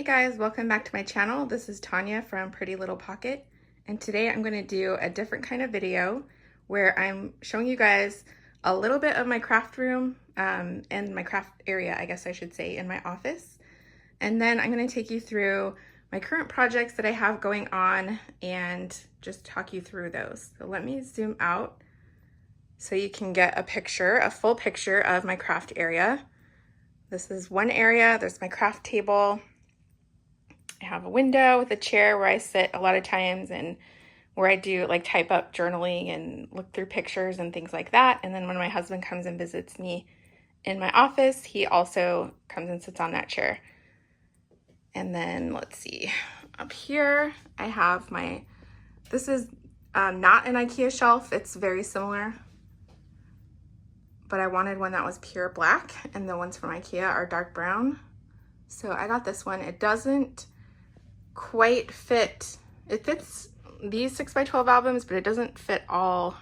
guys, welcome back to my channel. This is Tonya from PrettyLittlePocket, and today I'm going to do a different kind of video where I'm showing you guys a little bit of my craft room and my craft area, I guess I should say, in my office. And then I'm going to take you through my current projects that I have going on and just talk you through those. So let me zoom out so you can get a picture, a full picture of my craft area. This is one area. There's my craft table. I have a window with a chair where I sit a lot of times and where I do like type up journaling and look through pictures and things like that. And then when my husband comes and visits me in my office, he also comes and sits on that chair. And then let's see, up here I have my, this is not an IKEA shelf. It's very similar, but I wanted one that was pure black, and the ones from IKEA are dark brown. So I got this one. It doesn't quite fit. It fits these 6x12 albums, but it doesn't fit all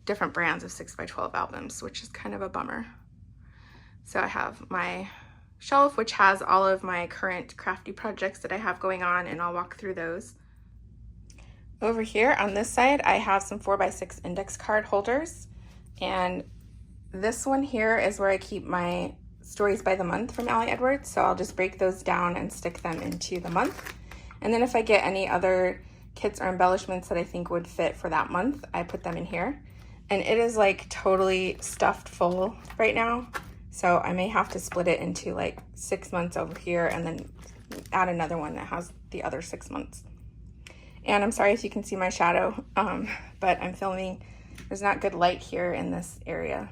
different brands of 6x12 albums, which is kind of a bummer. So I have my shelf, which has all of my current crafty projects that I have going on, and I'll walk through those. Over here on this side, I have some 4x6 index card holders, and this one here is where I keep my stories by the month from Ali Edwards. So I'll just break those down and stick them into the month. And then if I get any other kits or embellishments that I think would fit for that month, I put them in here. And it is like totally stuffed full right now. So I may have to split it into like 6 months over here and then add another one that has the other 6 months. And I'm sorry if you can see my shadow, but I'm filming. There's not good light here in this area.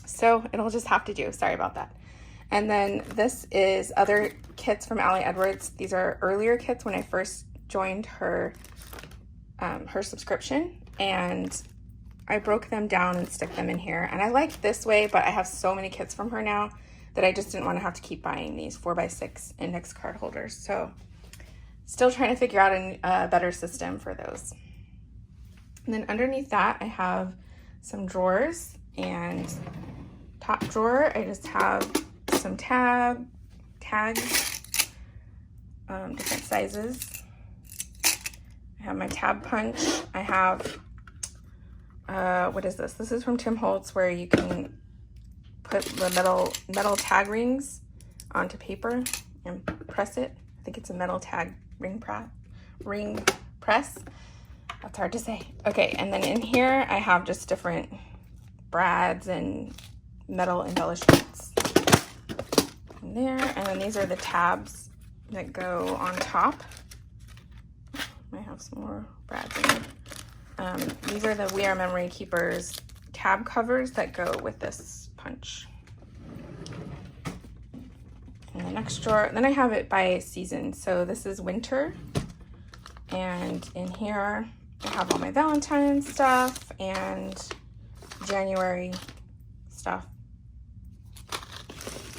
So it'll just have to do, sorry about that. And then this is other kits from Ali Edwards. These are earlier kits when I first joined her, her subscription, and I broke them down and stick them in here. And I like this way, but I have so many kits from her now that I just didn't want to have to keep buying these 4x6 index card holders. So still trying to figure out a better system for those. And then underneath that, I have some drawers, and top drawer, I just have some tags, different sizes. I have my tab punch. I have, what is this? This is from Tim Holtz, where you can put the metal tag rings onto paper and press it. I think it's a metal tag ring press. That's hard to say. Okay, and then in here I have just different brads and metal embellishments in there. And then these are the tabs that go on top. I have some more brads in there. These are the We Are Memory Keepers tab covers that go with this punch. And the next drawer, then I have it by season. So this is winter, and in here I have all my Valentine's stuff and January stuff.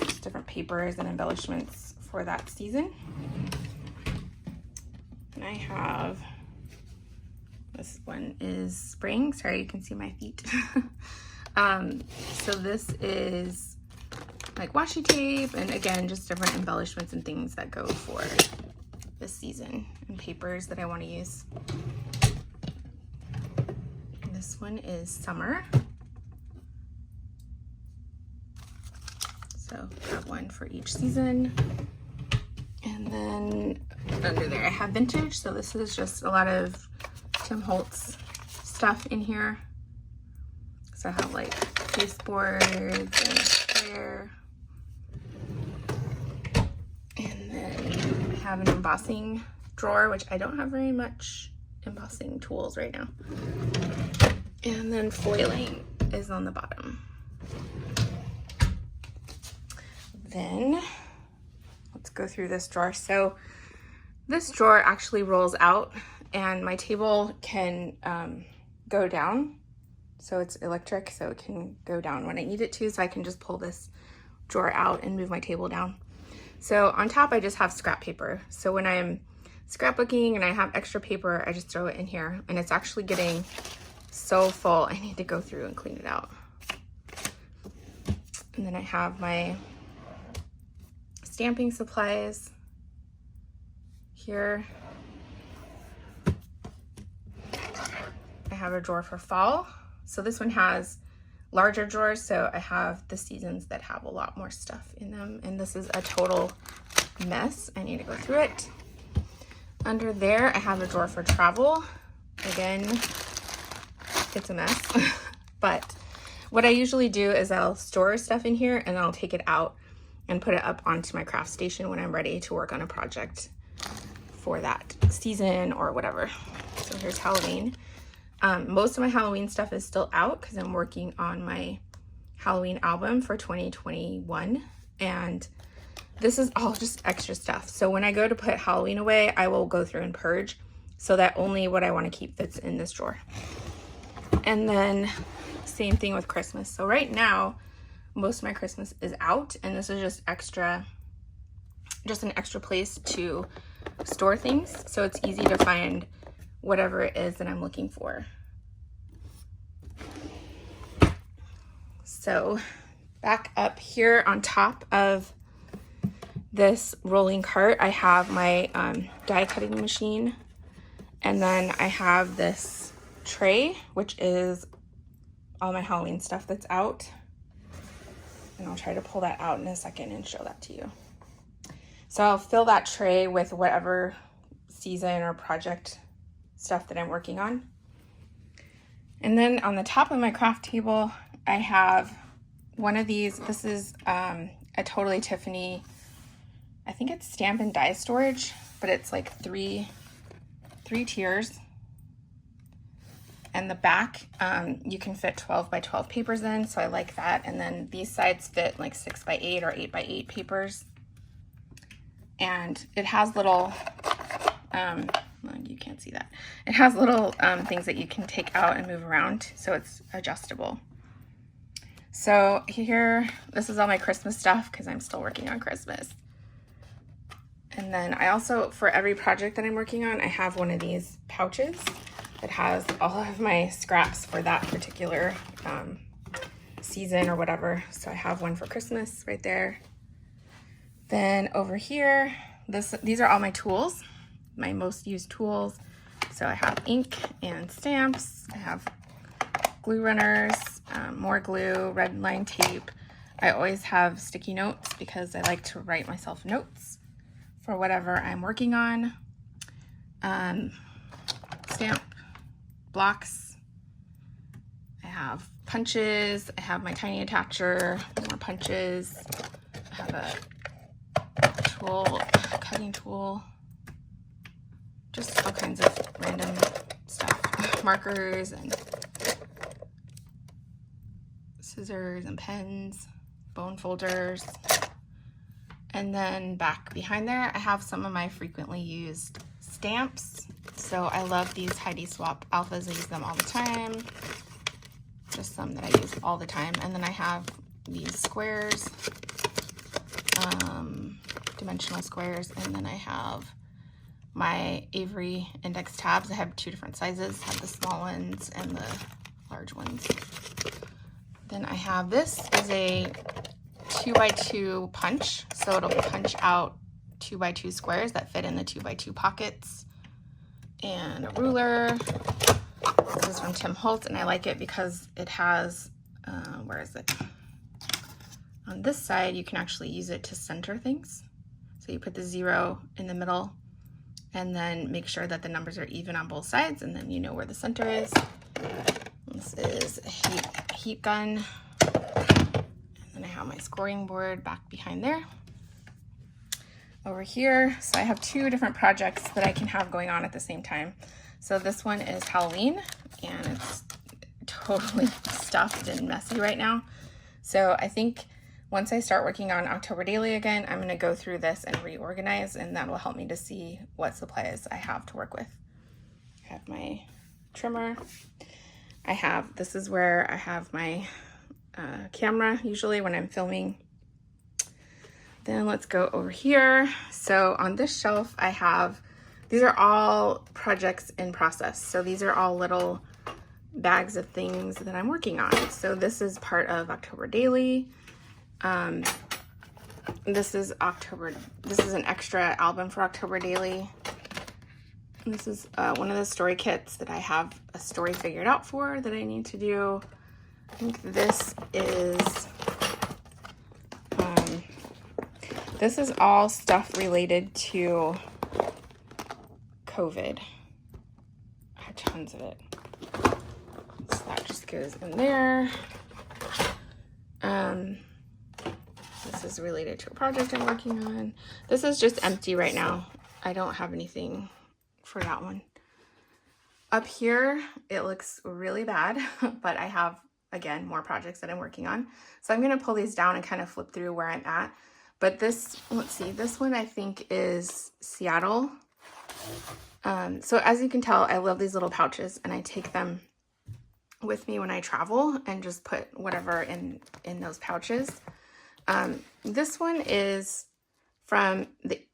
Just different papers and embellishments for that season. And I have, this one is spring. Sorry, you can see my feet. So this is like washi tape, and again, just different embellishments and things that go for this season, and papers that I want to use. And this one is summer. So I have one for each season. And then under there I have vintage. So this is just a lot of Tim Holtz stuff in here. So I have like baseboards and square. And then I have an embossing drawer, which I don't have very much embossing tools right now. And then foiling is on the bottom. Then let's go through this drawer. So this drawer actually rolls out, and my table can go down. So it's electric, so it can go down when I need it to. So I can just pull this drawer out and move my table down. So on top, I just have scrap paper. So when I'm scrapbooking and I have extra paper, I just throw it in here, and it's actually getting so full. I need to go through and clean it out. And then I have my stamping supplies. Here I have a drawer for fall. So this one has larger drawers, so I have the seasons that have a lot more stuff in them, and this is a total mess. I need to go through it. Under there I have a drawer for travel. Again, it's a mess. But what I usually do is I'll store stuff in here and I'll take it out and put it up onto my craft station when I'm ready to work on a project for that season or whatever. So here's Halloween. Most of my Halloween stuff is still out because I'm working on my Halloween album for 2021, and this is all just extra stuff. So when I go to put Halloween away, I will go through and purge so that only what I want to keep fits in this drawer. And then same thing with Christmas. So right now, most of my Christmas is out, and this is just an extra place to store things. So it's easy to find whatever it is that I'm looking for. So back up here on top of this rolling cart, I have my die cutting machine, and then I have this tray, which is all my Halloween stuff that's out, and I'll try to pull that out in a second and show that to you. So I'll fill that tray with whatever season or project stuff that I'm working on. And then on the top of my craft table, I have one of these. This is a Totally Tiffany, I think it's stamp and die storage, but it's like three tiers. And the back, you can fit 12 by 12 papers in, so I like that. And then these sides fit like 6 by 8 or 8 by 8 papers. And it has little, you can't see that. It has little things that you can take out and move around, so it's adjustable. So here, this is all my Christmas stuff because I'm still working on Christmas. And then I also, for every project that I'm working on, I have one of these pouches that has all of my scraps for that particular season or whatever. So I have one for Christmas right there. Then over here, these are all my tools, my most used tools. So I have ink and stamps. I have glue runners, more glue, red line tape. I always have sticky notes because I like to write myself notes for whatever I'm working on. Stamp blocks. I have punches. I have my tiny attacher, more punches. I have a tool, cutting tool, just all kinds of random stuff. Markers and scissors and pens, bone folders. And then back behind there, I have some of my frequently used stamps. So I love these Heidi Swap Alphas. I use them all the time. Just some that I use all the time. And then I have these squares, dimensional squares. And then I have my Avery index tabs. I have two different sizes. I have the small ones and the large ones. Then I have, this is a 2x2 punch. So it'll punch out 2x2 squares that fit in the 2x2 pockets. And a ruler. This is from Tim Holtz, and I like it because it has, where is it? On this side, you can actually use it to center things. So you put the 0 in the middle, and then make sure that the numbers are even on both sides, and then you know where the center is. This is a heat gun. And then I have my scoring board back behind there. Over here, so I have two different projects that I can have going on at the same time. So this one is Halloween, and it's totally stuffed and messy right now. So I think once I start working on October Daily again, I'm going to go through this and reorganize, and that will help me to see what supplies I have to work with. I have my trimmer. This is where I have my camera usually when I'm filming. Then let's go over here. So on this shelf, I have, these are all projects in process. So these are all little bags of things that I'm working on. So this is part of October Daily. This is October. This is an extra album for October Daily. This is one of the story kits that I have a story figured out for that I need to do. I think this is all stuff related to COVID. I have tons of it. So that just goes in there. This is related to a project I'm working on. This is just empty right now. I don't have anything for that one. Up here, it looks really bad, but I have, again, more projects that I'm working on. So I'm going to pull these down and kind of flip through where I'm at. But this, let's see, this one I think is Seattle. So as you can tell, I love these little pouches, and I take them with me when I travel and just put whatever in those pouches. This one is from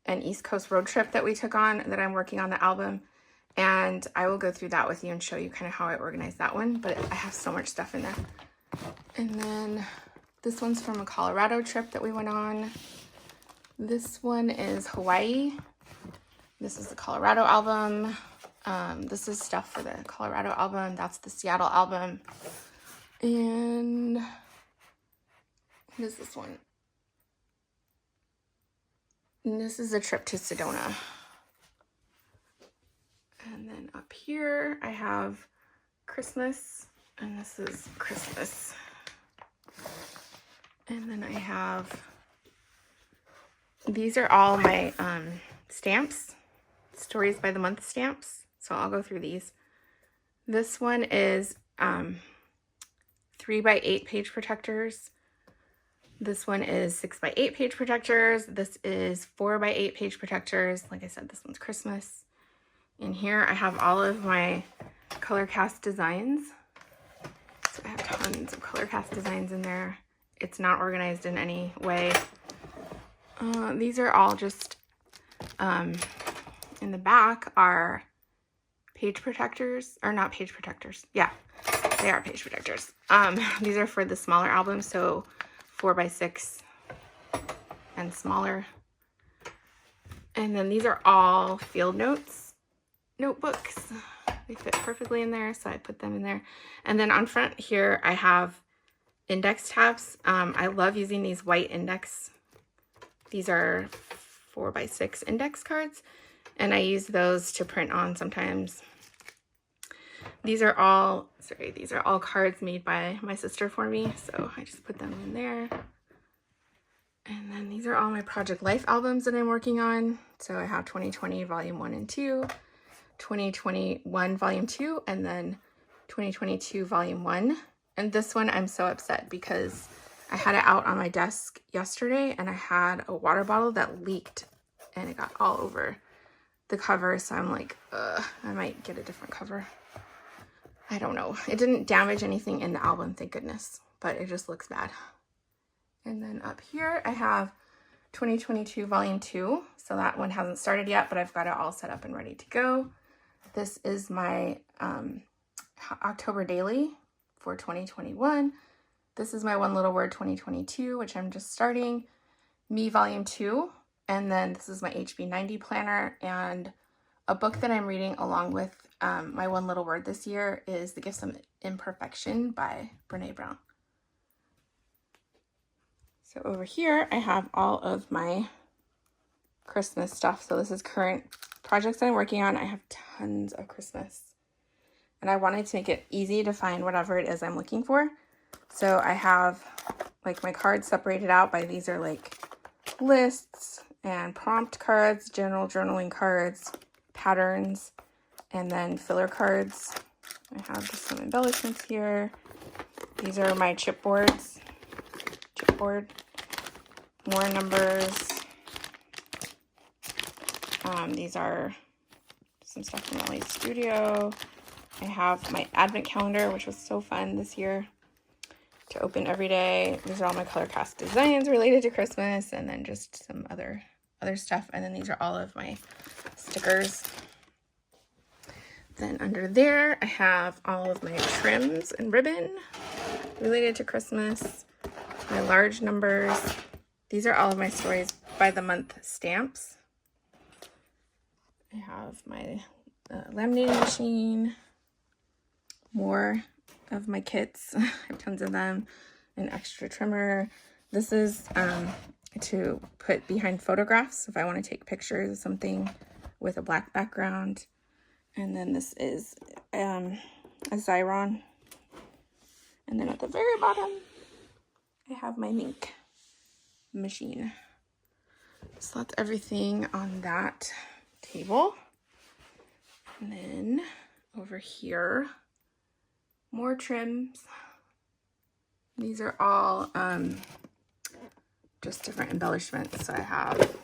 an East Coast road trip that we took on that I'm working on the album. And I will go through that with you and show you kind of how I organized that one. But I have so much stuff in there. And then this one's from a Colorado trip that we went on. This one is Hawaii. This is the Colorado album. This is stuff for the Colorado album. That's the Seattle album. And what is this one? And this is a trip to Sedona. And then up here I have Christmas, and this is Christmas. And then I have, these are all my stamps, Stories by the Month stamps. So I'll go through these. This one is 3x8 page protectors. This one is 6x8 page protectors. This is 4x8 page protectors. Like I said, this one's Christmas. In here, I have all of my color cast designs. So I have tons of color cast designs in there. It's not organized in any way. These are all just, in the back are page protectors, or not page protectors. Yeah, they are page protectors. These are for the smaller albums, so 4x6 and smaller. And then these are all field notes, notebooks. They fit perfectly in there, so I put them in there. And then on front here, I have index tabs. I love using these white index. These are 4x6 index cards, and I use those to print on sometimes. These are all cards made by my sister for me, so I just put them in there. And then these are all my Project Life albums that I'm working on. So I have 2020 Volume 1 and 2, 2021 Volume 2, and then 2022 Volume 1. And this one I'm so upset because I had it out on my desk yesterday and I had a water bottle that leaked and it got all over the cover. So I'm like, I might get a different cover. I don't know. It didn't damage anything in the album, thank goodness, but it just looks bad. And then up here I have 2022 Volume 2. So that one hasn't started yet, but I've got it all set up and ready to go. This is my October Daily for 2021. This is my One Little Word 2022, which I'm just starting. Me Volume 2. And then this is my HB90 planner, and a book that I'm reading along with my One Little Word this year is The Gifts of Imperfection by Brene Brown. So over here, I have all of my Christmas stuff. So this is current projects that I'm working on. I have tons of Christmas. And I wanted to make it easy to find whatever it is I'm looking for. So I have like my cards separated out by, these are like lists and prompt cards, general journaling cards, patterns, and then filler cards. I have just some embellishments here. These are my chipboards. Chipboard. More numbers. These are some stuff from LA Studio. I have my advent calendar, which was so fun this year to open every day. These are all my color cast designs related to Christmas, and then just some other stuff. And then these are all of my stickers. Then under there, I have all of my trims and ribbon related to Christmas. My large numbers. These are all of my stories by the month stamps. I have my laminating machine, more of my kits. I have tons of them, an extra trimmer. This is to put behind photographs if I want to take pictures of something with a black background. And then this is a Xyron. And then at the very bottom, I have my Mink machine. So that's everything on that table. And then over here, more trims. These are all just different embellishments. So I have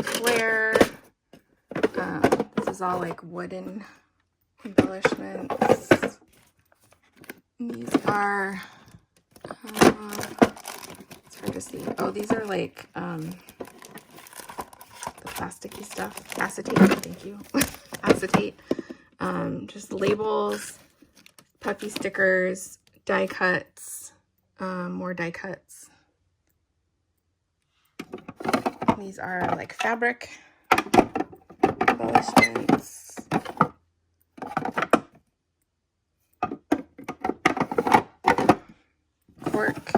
flare. This is all like wooden embellishments. These are it's hard to see. Oh, these are like the plasticky stuff. Acetate, thank you. Acetate. Just labels, puffy stickers, die cuts, more die cuts. These are like fabric embellishments. Cork.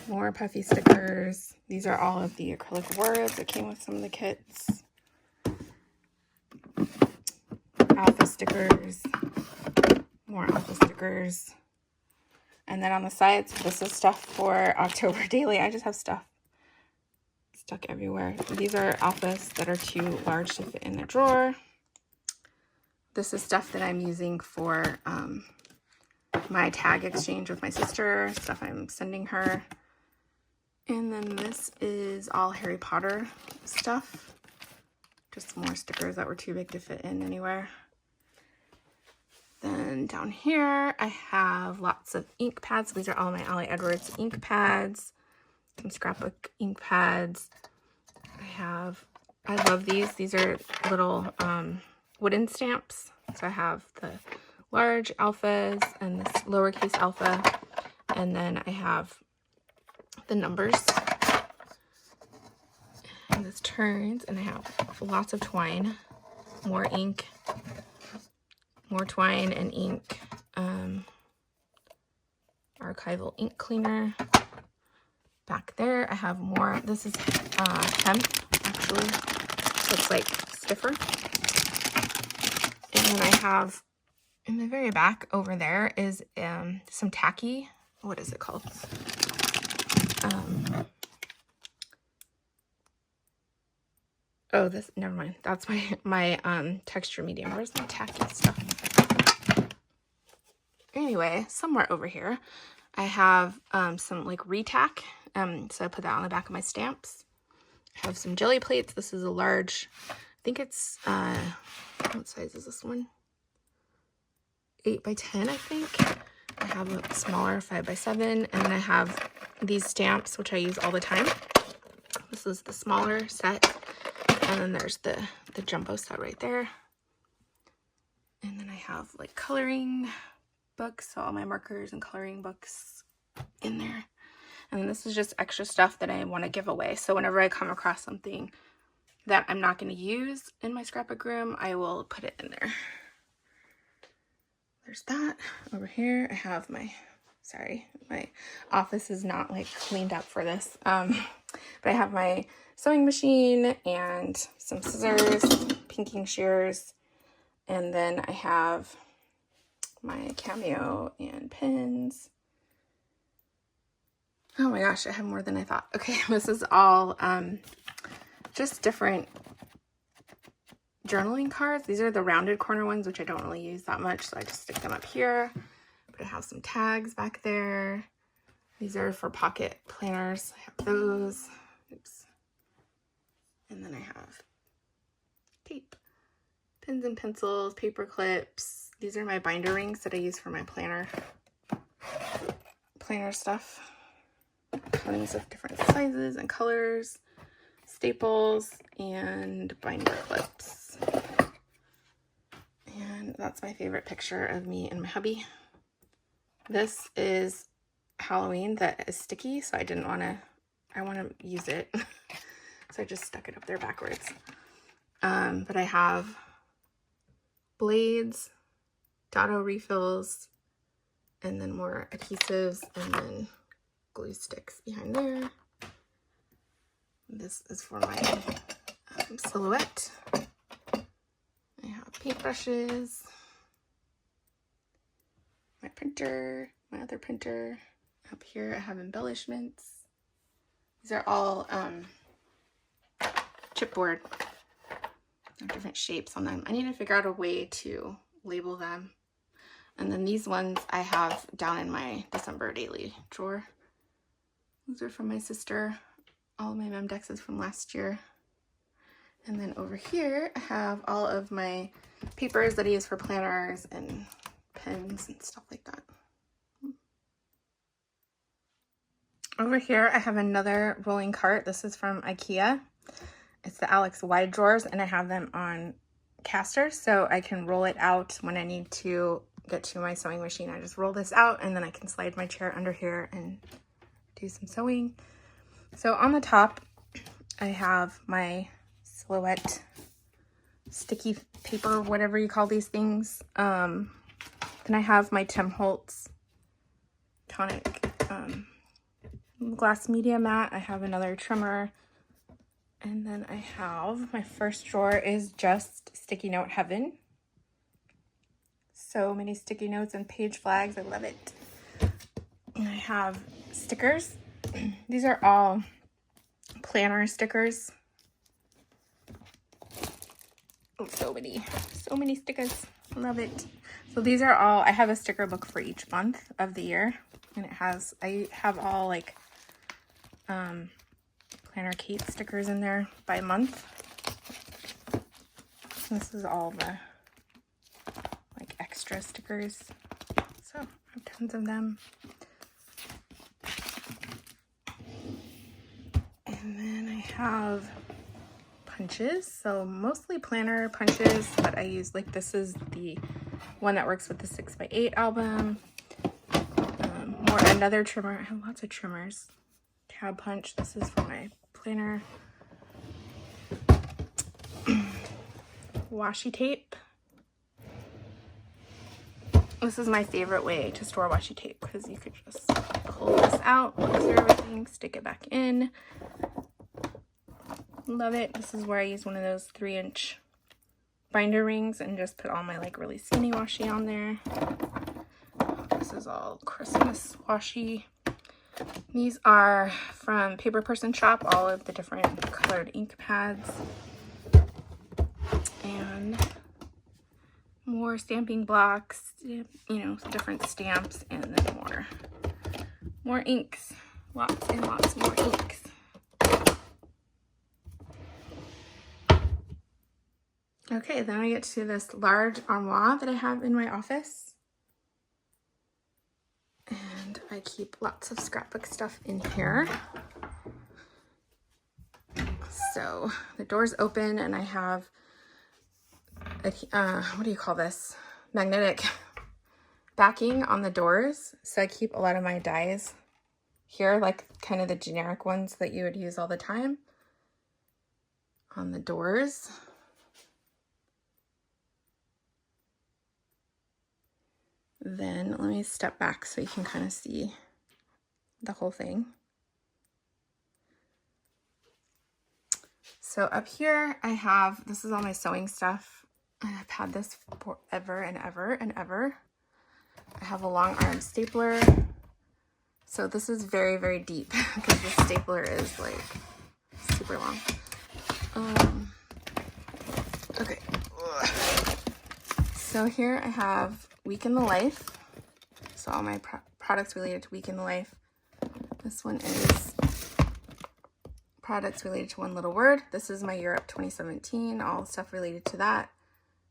More puffy stickers. These are all of the acrylic words that came with some of the kits. Alpha stickers. More alpha stickers. And then on the sides, this is stuff for October Daily. I just have stuff stuck everywhere. These are alphas that are too large to fit in the drawer. This is stuff that I'm using for my tag exchange with my sister, stuff I'm sending her. And then this is all Harry Potter stuff. Just more stickers that were too big to fit in anywhere. Then down here, I have lots of ink pads. These are all my Allie Edwards ink pads. Some scrapbook ink pads. I love these. These are little wooden stamps. So I have the large alphas and this lowercase alpha. And then I have the numbers. And this turns, and I have lots of twine, more ink, more twine and ink, archival ink cleaner. Back there, I have more. This is hemp, actually, so it's like stiffer. And then I have in the very back over there is some tacky. What is it called? Oh, this, never mind. That's my texture medium. Where's my tacky stuff? Anyway, somewhere over here, I have some like retack. So I put that on the back of my stamps. I have some jelly plates. This is a large, I think it's, what size is this one? 8 by 10, I think. I have a smaller 5 by 7, and then I have these stamps, which I use all the time. This is the smaller set, and then there's the jumbo set right there. And then I have like coloring books, so all my markers and coloring books in there. And then this is just extra stuff that I want to give away. So whenever I come across something that I'm not going to use in my scrapbook room, I will put it in there. There's that. Over here, I have my office is not like cleaned up for this. But I have my sewing machine and some scissors, pinking shears. And then I have my Cameo and pins. Oh my gosh, I have more than I thought. Okay, this is all just different journaling cards. These are the rounded corner ones, which I don't really use that much, so I just stick them up here. But I have some tags back there. These are for pocket planners. I have those. Oops. And then I have tape, pens and pencils, paper clips. These are my binder rings that I use for my planner stuff. Tons of different sizes and colors, staples, and binder clips. And that's my favorite picture of me and my hubby. This is Halloween that is sticky, so I want to use it. So I just stuck it up there backwards. But I have blades, dado refills, and then more adhesives, and then glue sticks behind there. This is for my silhouette. I have paintbrushes, my printer, my other printer. Up here I have embellishments. These are all chipboard. They have different shapes on them. I need to figure out a way to label them. And then these ones I have down in my December daily drawer. These are from my sister. All of my mem dexes from last year. And then over here I have all of my papers that I use for planners and pens and stuff like that. Over here I have another rolling cart. This is from IKEA. It's the Alex wide drawers, and I have them on casters so I can roll it out when I need to get to my sewing machine. I just roll this out and then I can slide my chair under here and do some sewing. So on the top I have my silhouette sticky paper, whatever you call these things. Then I have my Tim Holtz tonic glass media mat. I have another trimmer. And then I have, my first drawer is just sticky note heaven. So many sticky notes and page flags. I love it. And I have stickers. These are all planner stickers. Oh, so many stickers. Love it. So these are all, I have a sticker book for each month of the year. And I have all like, Planner Kate stickers in there by month. This is all the like extra stickers. So I have tons of them. And then I have punches. So mostly planner punches, but I use like, this is the one that works with the 6x8 album. Another trimmer. I have lots of trimmers. Tab punch. This is for my planner. Washi tape. This is my favorite way to store washi tape because you could just pull this out, look through everything, stick it back in. Love it. This is where I use one of those 3-inch binder rings and just put all my like really skinny washi on there. This is all Christmas washi. These are from Paper Person Shop, all of the different colored ink pads. And more stamping blocks, you know, different stamps, and then more inks. Lots and lots more inks. Okay, then I get to this large armoire that I have in my office. And I keep lots of scrapbook stuff in here. So the door's open and I have, what do you call this? Magnetic backing on the doors. So I keep a lot of my dies here, like kind of the generic ones that you would use all the time on the doors. Then let me step back so you can kind of see the whole thing. So up here I have, this is all my sewing stuff. I've had this forever and ever and ever. I have a long arm stapler. So this is very, very deep because the stapler is like super long. Okay. So here I have Week in the Life. So all my products related to Week in the Life. This one is products related to One Little Word. This is my Europe 2017, all stuff related to that.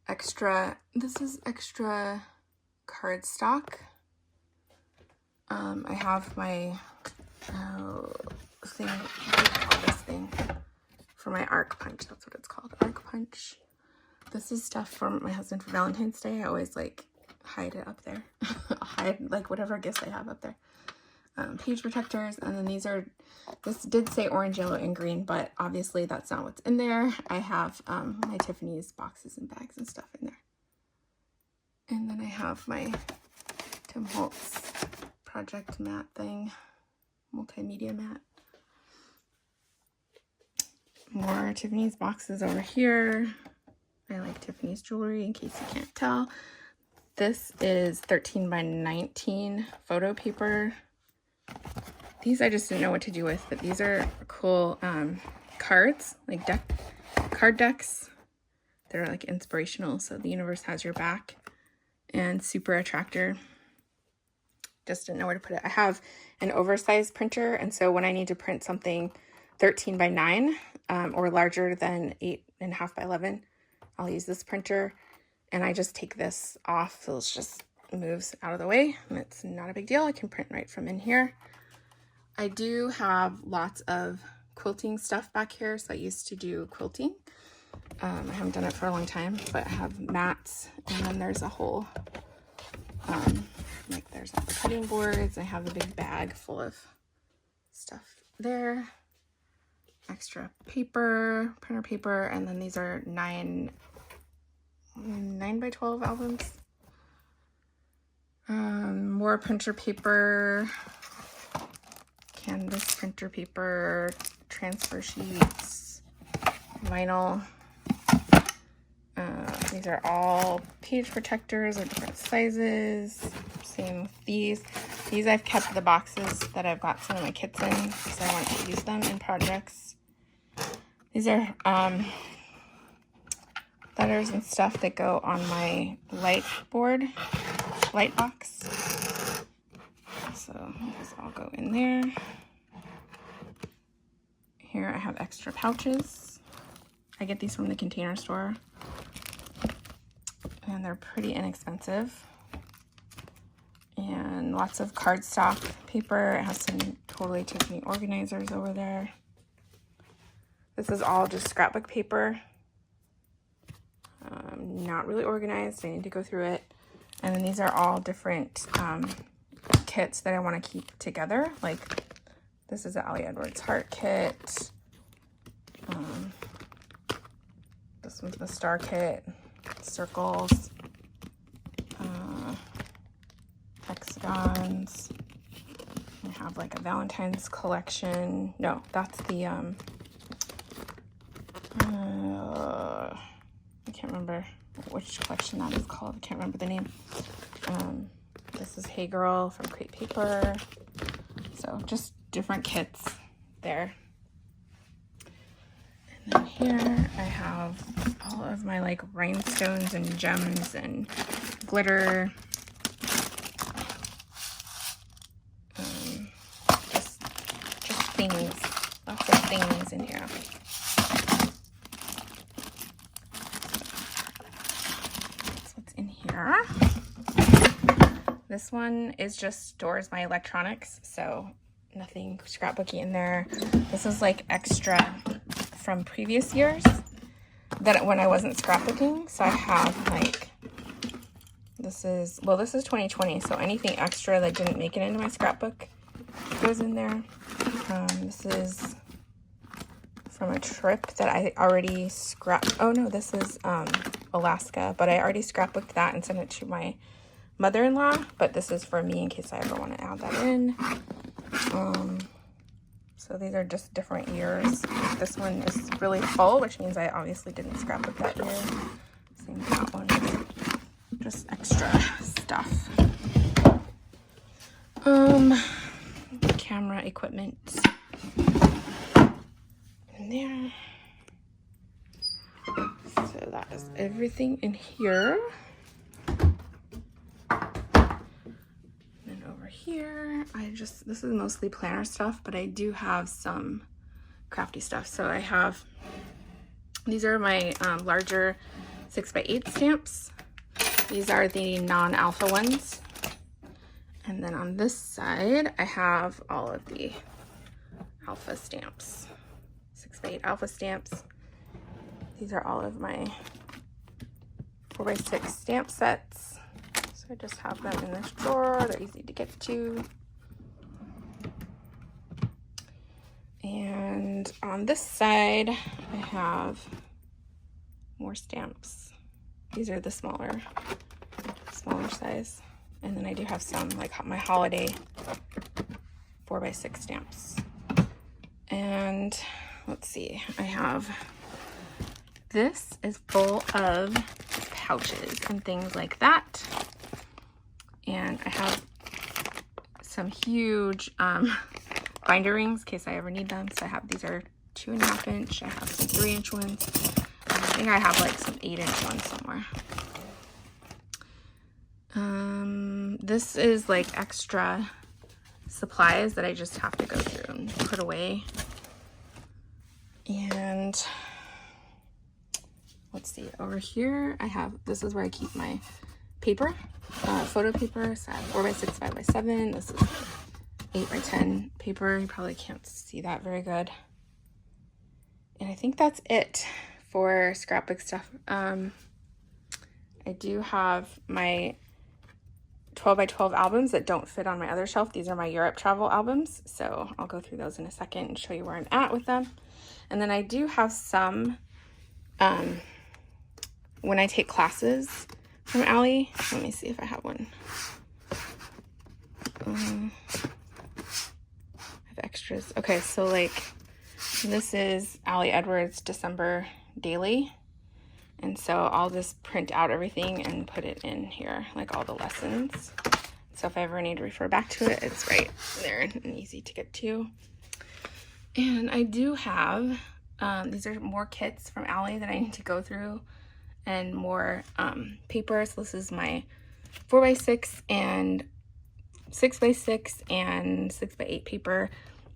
Extra, this is extra cardstock. I have my thing, what do you call this thing? For my arc punch, that's what it's called, arc punch. This is stuff from my husband for Valentine's Day. I always like hide it up there. Hide like whatever gifts I have up there. page protectors. And then these are, this did say orange, yellow, and green, but obviously that's not what's in there. I have my Tiffany's boxes and bags and stuff in there. And then I have my Tim Holtz project mat thing, multimedia mat. More Tiffany's boxes over here. I like Tiffany's jewelry, in case you can't tell. This is 13 by 19 photo paper. These I just didn't know what to do with, but these are cool cards, like card decks. They're like inspirational, so the universe has your back, and super attractor. Just didn't know where to put it. I have an oversized printer, and so when I need to print something 13 by 9 or larger than 8.5 by 11, I'll use this printer, and I just take this off, so it just moves out of the way, and it's not a big deal. I can print right from in here. I do have lots of quilting stuff back here, so I used to do quilting. I haven't done it for a long time, but I have mats, and then there's a whole, like there's all the cutting boards. I have a big bag full of stuff there. Extra paper, printer paper, and then these are 9 by 12 albums. More printer paper, canvas printer paper, transfer sheets, vinyl. These are all page protectors of different sizes. Same with these. These I've kept the boxes that I've got some of my kits in because I want to use them in projects. These are letters and stuff that go on my light box. So these all go in there. Here I have extra pouches. I get these from the Container Store, and they're pretty inexpensive. And lots of cardstock paper. It has some totally Tiffany organizers over there. This is all just scrapbook paper. Not really organized. I need to go through it. And then these are all different kits that I want to keep together. Like this is the Ali Edwards heart kit. This one's the star kit. Circles. Hexagons. I have like a Valentine's collection. No, that's the I can't remember which collection that is called. I can't remember the name. This is Hey Girl from Crate Paper. So just different kits there. And then here I have all of my like rhinestones and gems and glitter. Just things. Lots of things in here. That's what's in here. This one is just stores my electronics, so nothing scrapbooky in there. This is like extra from previous years that when I wasn't scrapbooking. So I have like, this is 2020, so anything extra that didn't make it into my scrapbook goes in there. This is from a trip that I already oh no, this is Alaska, but I already scrapbooked that and sent it to my mother-in-law, but this is for me in case I ever want to add that in. So these are just different years. This one is really full, which means I obviously didn't scrapbook that year. Same with that one. Just extra stuff. Camera equipment in there. So that is everything in here. Here this is mostly planner stuff, but I do have some crafty stuff. So I have, these are my larger 6x8 stamps. These are the non-alpha ones. And then on this side I have all of the alpha stamps, 6x8 alpha stamps. These are all of my 4x6 stamp sets. So I just have them in this drawer. They're easy to get to. on this side, I have more stamps. These are the smaller size. And then I do have some, like my holiday 4x6 stamps. And let's see, I have, this is full of pouches and things like that. And I have some huge binder rings in case I ever need them. So I have, these are 2.5 inch. I have some 3-inch ones. I think I have like some 8-inch ones somewhere. This is like extra supplies that I just have to go through and put away. And let's see, over here I have, this is where I keep my paper, photo paper. So I have 4x6, 5x7. This is 8x10 paper. You probably can't see that very good. And I think that's it for scrapbook stuff. I do have my 12x12 albums that don't fit on my other shelf. These are my Europe travel albums, so I'll go through those in a second and show you where I'm at with them. And then I do have some, when I take classes from Allie, let me see if I have one. I have extras. Okay, so like this is Allie Edwards December Daily. And so I'll just print out everything and put it in here, like all the lessons. So if I ever need to refer back to it, it's right there and easy to get to. And I do have, these are more kits from Allie that I need to go through, and more paper. So this is my 4x6 and 6x6 and 6x8 paper.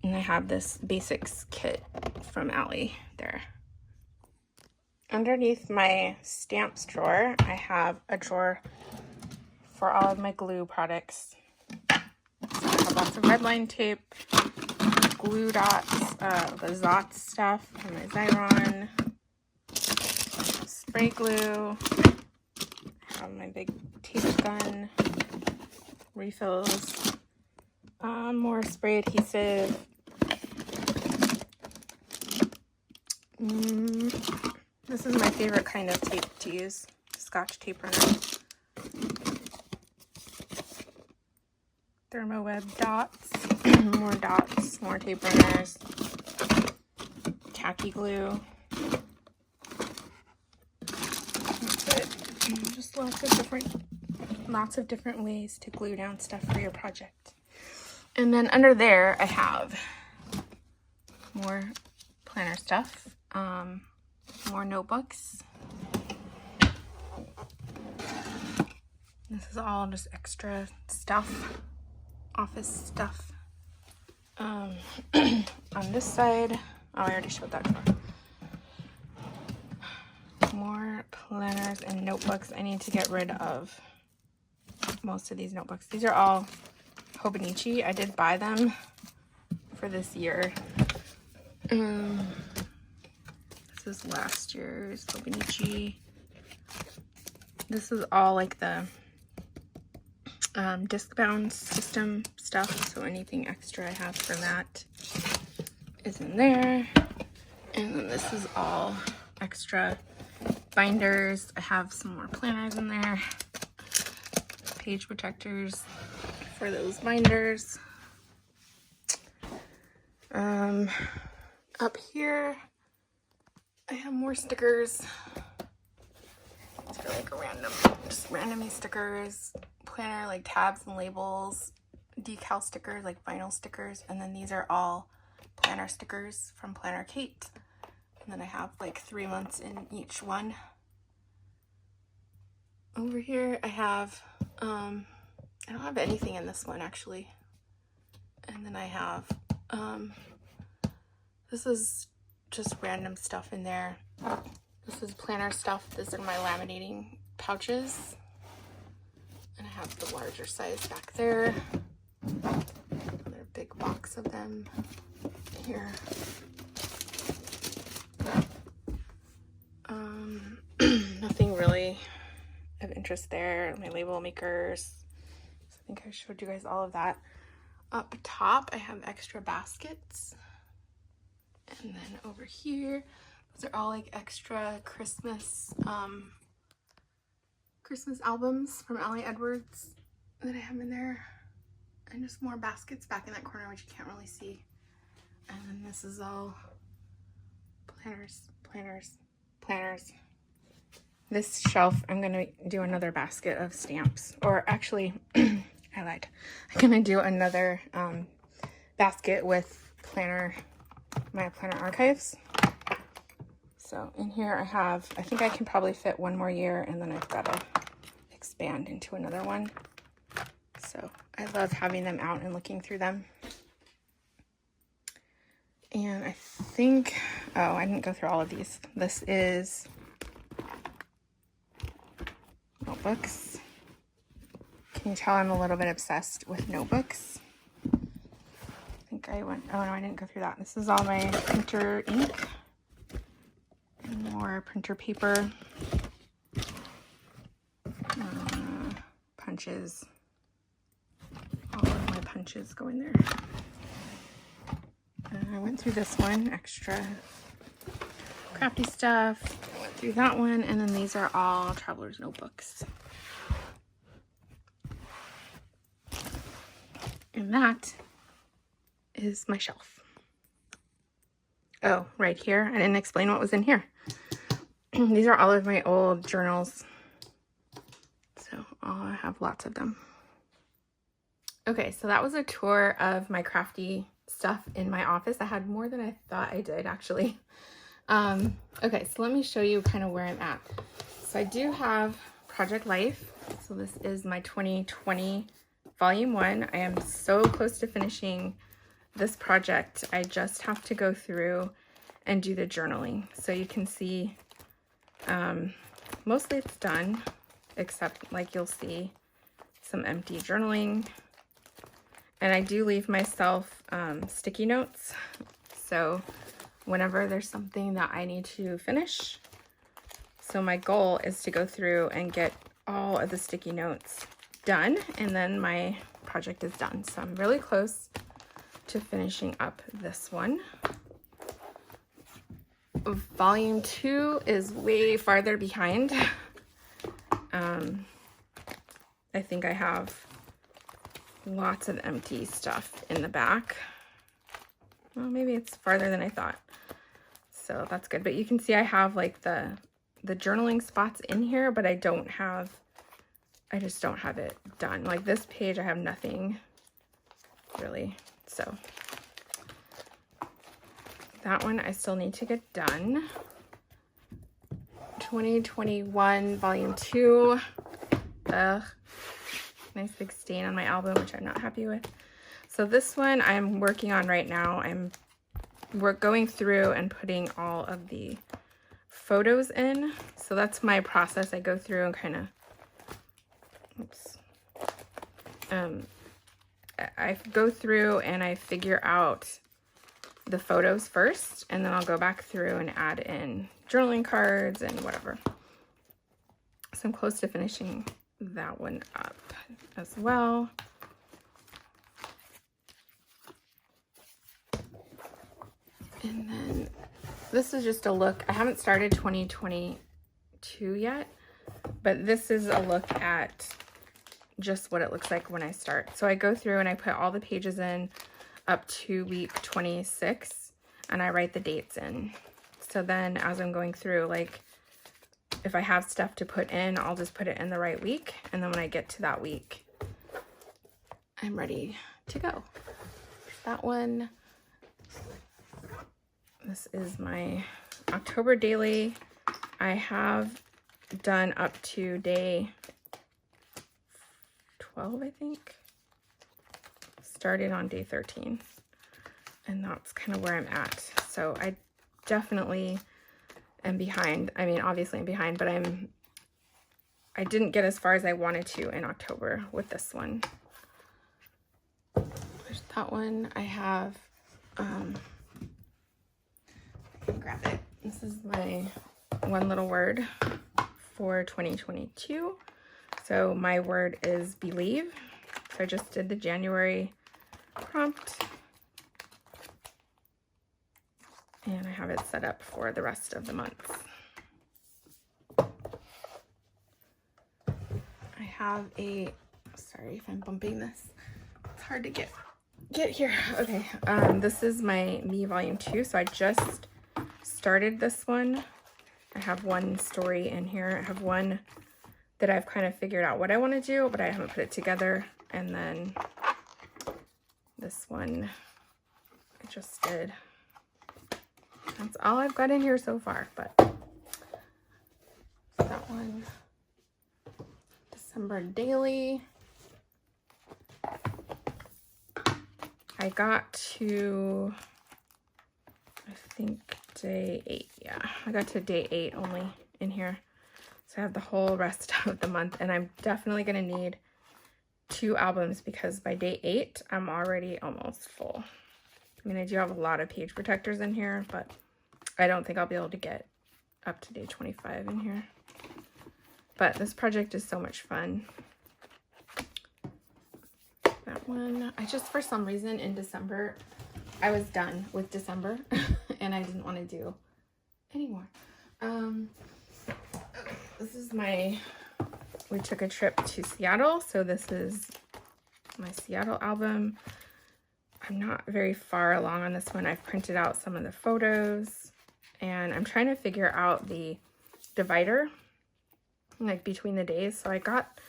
And I have this basics kit from Allie there. Underneath my stamps drawer, I have a drawer for all of my glue products. So I have lots of redline tape, glue dots, the Zotz stuff, and my Xyron, spray glue, I have my big tape gun, refills, more spray adhesive, this is my favorite kind of tape to use, Scotch tape runner. Thermoweb dots, more tape runners, tacky glue. That's it. Just lots of different ways to glue down stuff for your project. And then under there I have more planner stuff. More notebooks. This is all just extra stuff, office stuff. On this side, oh, I already showed that drawer. More planners and notebooks. I need to get rid of most of these notebooks. These are all Hobonichi. I did buy them for this year. This is last year's Hobonichi. This is all like the disc bound system stuff, so anything extra I have for that is in there. And then this is all extra binders. I have some more planners in there, page protectors for those binders. Up here I have more stickers. It's for like just randomly stickers, planner like tabs and labels, decal stickers like vinyl stickers, and then these are all planner stickers from Planner Kate. And then I have like 3 months in each one. Over here I have, I don't have anything in this one actually. And then I have, this is just random stuff in there. This is planner stuff. These are my laminating pouches. And I have the larger size back there. Another big box of them here. Nothing really of interest there. My label makers. So I think I showed you guys all of that. Up top, I have extra baskets. And then over here, those are all like extra Christmas Christmas albums from Allie Edwards that I have in there. And just more baskets back in that corner, which you can't really see. And then this is all planners, planners, planners. This shelf, I'm gonna do another basket of stamps. Or actually, I lied. I'm gonna do another basket with my planner archives. So in here I think I can probably fit one more year, and then I've got to expand into another one. So I love having them out and looking through them. And I think, oh, I didn't go through all of these. This is notebooks. Can you tell I'm a little bit obsessed with notebooks? I think I went, oh no, I didn't go through that. This is all my printer ink and more printer paper, punches. All of my punches go in there. I went through this one, extra crafty stuff. I went through that one, and then these are all traveler's notebooks. And that is my shelf. Oh, right here. I didn't explain what was in here. These are all of my old journals. So I have lots of them. Okay, so that was a tour of my crafty stuff in my office. I had more than I thought I did, actually. Okay, so let me show you kind of where I'm at. So I do have Project Life. So this is my 2020 Volume 1. I am so close to finishing this project. I just have to go through and do the journaling. So you can see mostly it's done, except like you'll see some empty journaling. And I do leave myself sticky notes. So whenever there's something that I need to finish. So my goal is to go through and get all of the sticky notes done, and then my project is done. So I'm really close to finishing up this one. Volume 2 is way farther behind. I think I have lots of empty stuff in the back. Well, maybe it's farther than I thought. So that's good. But you can see I have like the journaling spots in here, but I just don't have it done. Like this page, I have nothing really. So that one I still need to get done. 2021 Volume 2. Ugh. Nice big stain on my album, which I'm not happy with. So this one I'm working on right now. We're going through and putting all of the photos in. So that's my process. I go through and kind of, oops. I go through and I figure out the photos first, and then I'll go back through and add in journaling cards and whatever. So I'm close to finishing that one up as well. And then this is just a look. I haven't started 2022 yet, but this is a look at just what it looks like when I start. So I go through and I put all the pages in up to week 26, and I write the dates in. So then as I'm going through, like if I have stuff to put in, I'll just put it in the right week. And then when I get to that week, I'm ready to go. That one. This is my October daily. I have done up to day 12, I think. Started on day 13. And that's kind of where I'm at. So I definitely am behind. I mean, obviously I'm behind, but I didn't get as far as I wanted to in October with this one. There's that one. I have, I can grab it. This is my one little word for 2022. So my word is believe. So I just did the January prompt. And I have it set up for the rest of the months. I have a, sorry if I'm bumping this. It's hard to get here. Okay, this is my Me Volume 2. So I just started this one. I have one story in here. I have one that I've kind of figured out what I want to do, but I haven't put it together. And then this one I just did. That's all I've got in here so far, but that one, December daily. I got to, I think day 8. Yeah, I got to day 8 only in here. So I have the whole rest of the month, and I'm definitely gonna need 2 albums because by day 8, I'm already almost full. I mean, I do have a lot of page protectors in here, but I don't think I'll be able to get up to day 25 in here. But this project is so much fun. That one, I just, for some reason in December, I was done with December and I didn't want to do anymore. This is we took a trip to Seattle. So this is my Seattle album. I'm not very far along on this one. I've printed out some of the photos and I'm trying to figure out the divider, like between the days. So I got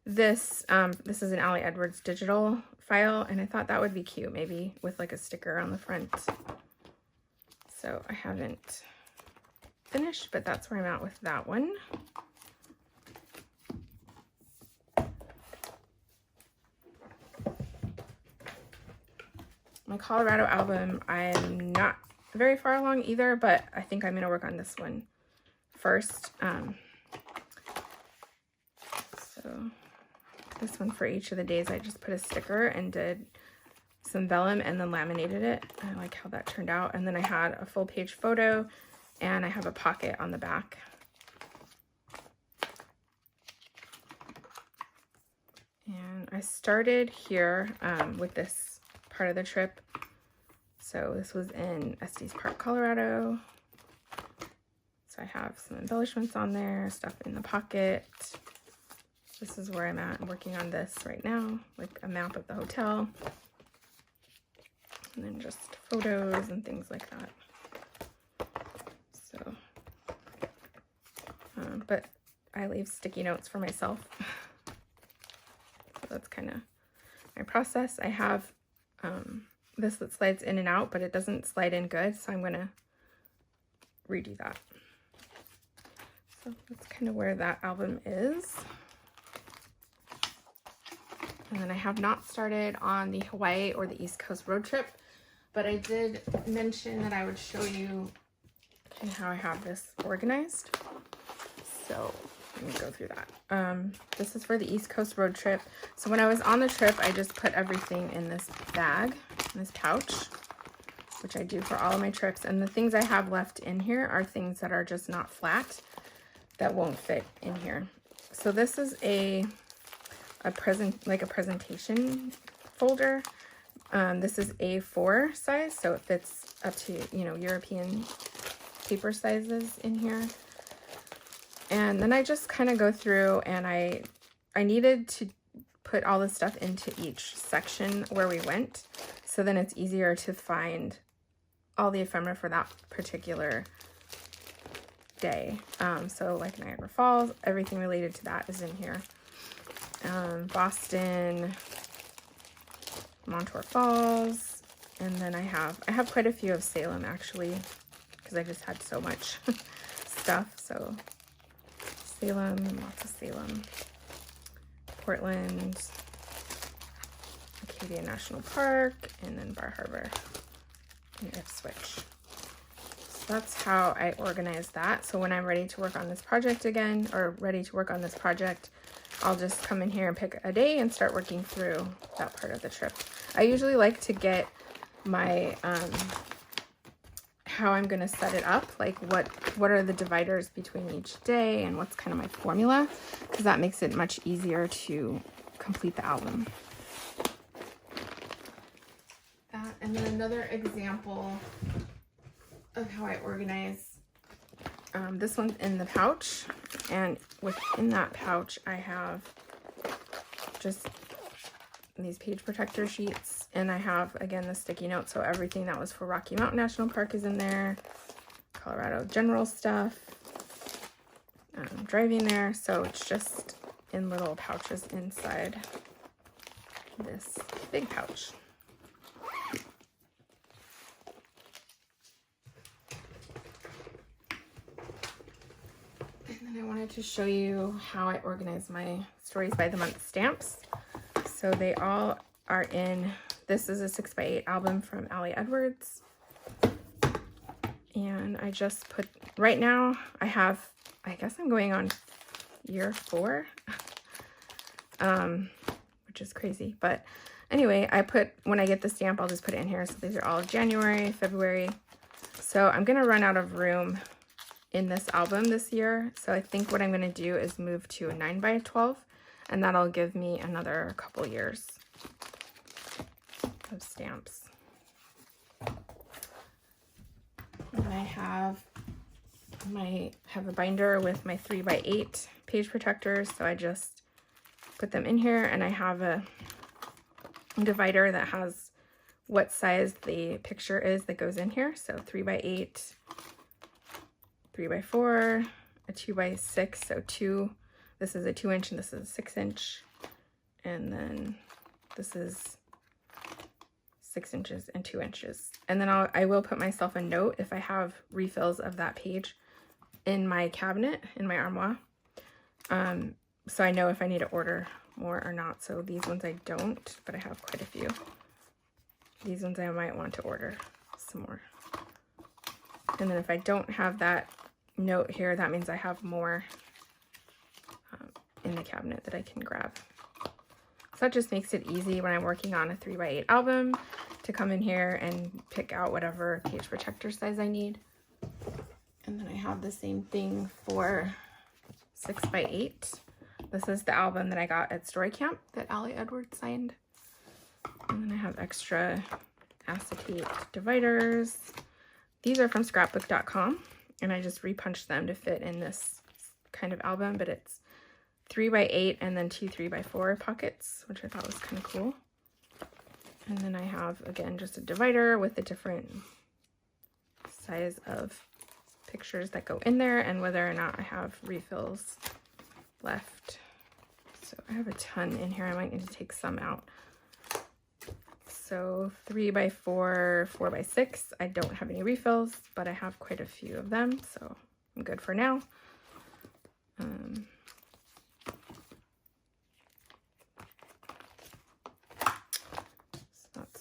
this, this is an Allie Edwards digital file, and I thought that would be cute, maybe with like a sticker on the front. So I haven't finished, but that's where I'm at with that one. My Colorado album, I'm not very far along either, but I think I'm gonna work on this one first. So this one, for each of the days, I just put a sticker and did some vellum and then laminated it. I like how that turned out. And then I had a full page photo and I have a pocket on the back. And I started here with this part of the trip. So this was in Estes Park, Colorado. So I have some embellishments on there, stuff in the pocket. This is where I'm at. I'm working on this right now, like a map of the hotel. And then just photos and things like that. So, but I leave sticky notes for myself. So that's kind of my process. I have this that slides in and out, but it doesn't slide in good, so I'm gonna redo that. So that's kind of where that album is. And then I have not started on the Hawaii or the East Coast road trip, but I did mention that I would show you kind of how I have this organized. So let me go through that. This is for the East Coast road trip. So when I was on the trip, I just put everything in this bag, in this pouch, which I do for all of my trips. And the things I have left in here are things that are just not flat, that won't fit in here. So this is a presentation folder. This is A4 size, so it fits up to, you know, European paper sizes in here. And then I just kind of go through, and I needed to put all this stuff into each section where we went, so then it's easier to find all the ephemera for that particular day. So like Niagara Falls, everything related to that is in here. Boston, Montour Falls, and then I have quite a few of Salem actually, because I just had so much stuff. So Salem, lots of Salem, Portland, Acadia National Park, and then Bar Harbor and Ipswich. So that's how I organize that. So when I'm ready to work on this project again, or ready to work on this project, I'll just come in here and pick a day and start working through that part of the trip. I usually like to get my, how I'm gonna set it up, like what are the dividers between each day and what's kind of my formula, because that makes it much easier to complete the album. And then another example of how I organize. This one's in the pouch, and within that pouch I have just these page protector sheets, and I have, again, the sticky notes, so everything that was for Rocky Mountain National Park is in there, Colorado general stuff, driving there, so it's just in little pouches inside this big pouch. And then I wanted to show you how I organize my Stories by the Month stamps. So they all are in, this is a 6x8 album from Ali Edwards. And I just put, right now I have, I guess I'm going on year 4, which is crazy. But anyway, I put, when I get the stamp, I'll just put it in here. So these are all January, February. So I'm going to run out of room in this album this year. So I think what I'm going to do is move to a 9x12. And that'll give me another couple years of stamps. And I have a binder with my 3x8 page protectors. So I just put them in here, and I have a divider that has what size the picture is that goes in here. So 3x8, 3x4, a 2x6, so 2. This is a 2-inch and this is a 6-inch, and then this is 6 inches and 2 inches. And then I will put myself a note if I have refills of that page in my cabinet, in my armoire, so I know if I need to order more or not. So these ones I don't, but I have quite a few. These ones I might want to order some more. And then if I don't have that note here, that means I have more in the cabinet that I can grab. So that just makes it easy when I'm working on a 3x8 album to come in here and pick out whatever page protector size I need. And then I have the same thing for 6x8. This is the album that I got at Story Camp that Ali Edwards signed. And then I have extra acetate dividers. These are from scrapbook.com, and I just repunched them to fit in this kind of album, but it's 3x8 and then 2 3x4 pockets, which I thought was kind of cool. And then I have, again, just a divider with the different size of pictures that go in there and whether or not I have refills left. So I have a ton in here. I might need to take some out. So 3x4, 4x6, I don't have any refills, but I have quite a few of them, so I'm good for now.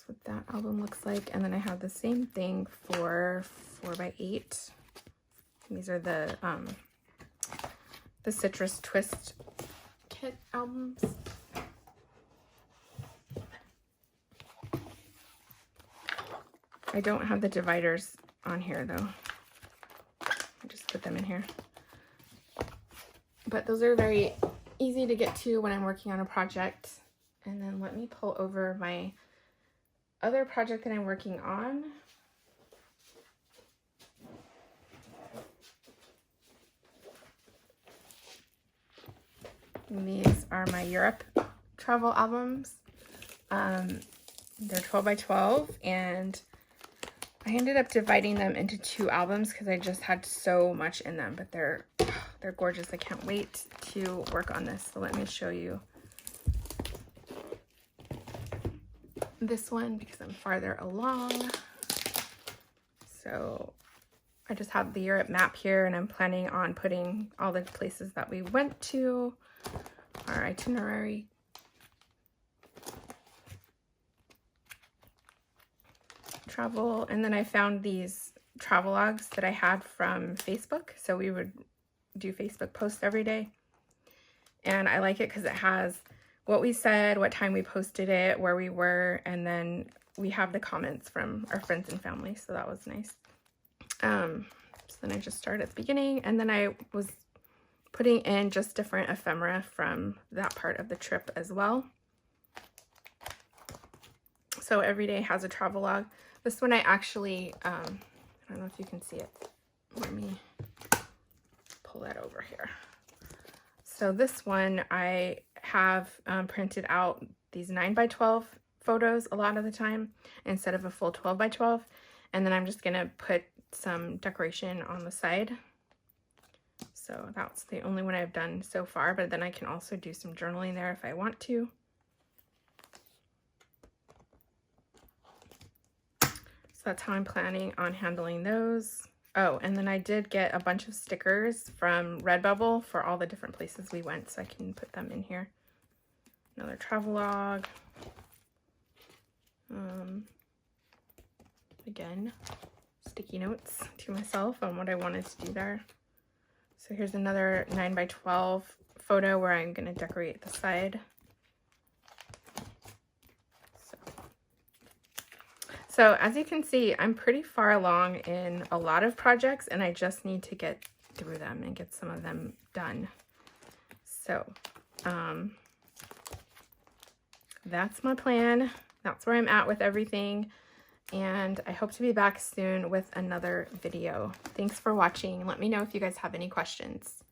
What that album looks like. And then I have the same thing for 4x8. These are the Citrus Twist kit albums. I don't have the dividers on here though. I just put them in here. But those are very easy to get to when I'm working on a project. And then let me pull over my other project that I'm working on. And these are my Europe travel albums. They're 12x12, and I ended up dividing them into 2 albums because I just had so much in them, but they're gorgeous. I can't wait to work on this. So let me show you this one because I'm farther along. So I just have the Europe map here, and I'm planning on putting all the places that we went to, our itinerary. Travel, and then I found these travelogues that I had from Facebook. So we would do Facebook posts every day, and I like it because it has what we said, what time we posted it, where we were, and then we have the comments from our friends and family, so that was nice. So then I just started at the beginning, and then I was putting in just different ephemera from that part of the trip as well. So every day has a travelogue. This one I actually I don't know if you can see it. Let me pull that over here. So this one, I have printed out these 9x12 photos a lot of the time instead of a full 12x12. And then I'm just gonna put some decoration on the side. So that's the only one I've done so far, but then I can also do some journaling there if I want to. So that's how I'm planning on handling those. Oh, and then I did get a bunch of stickers from Redbubble for all the different places we went, so I can put them in here. Another travelogue. Again, sticky notes to myself on what I wanted to do there. So here's another 9x12 photo where I'm going to decorate the side. So as you can see, I'm pretty far along in a lot of projects, and I just need to get through them and get some of them done. So that's my plan. That's where I'm at with everything. And I hope to be back soon with another video. Thanks for watching. Let me know if you guys have any questions.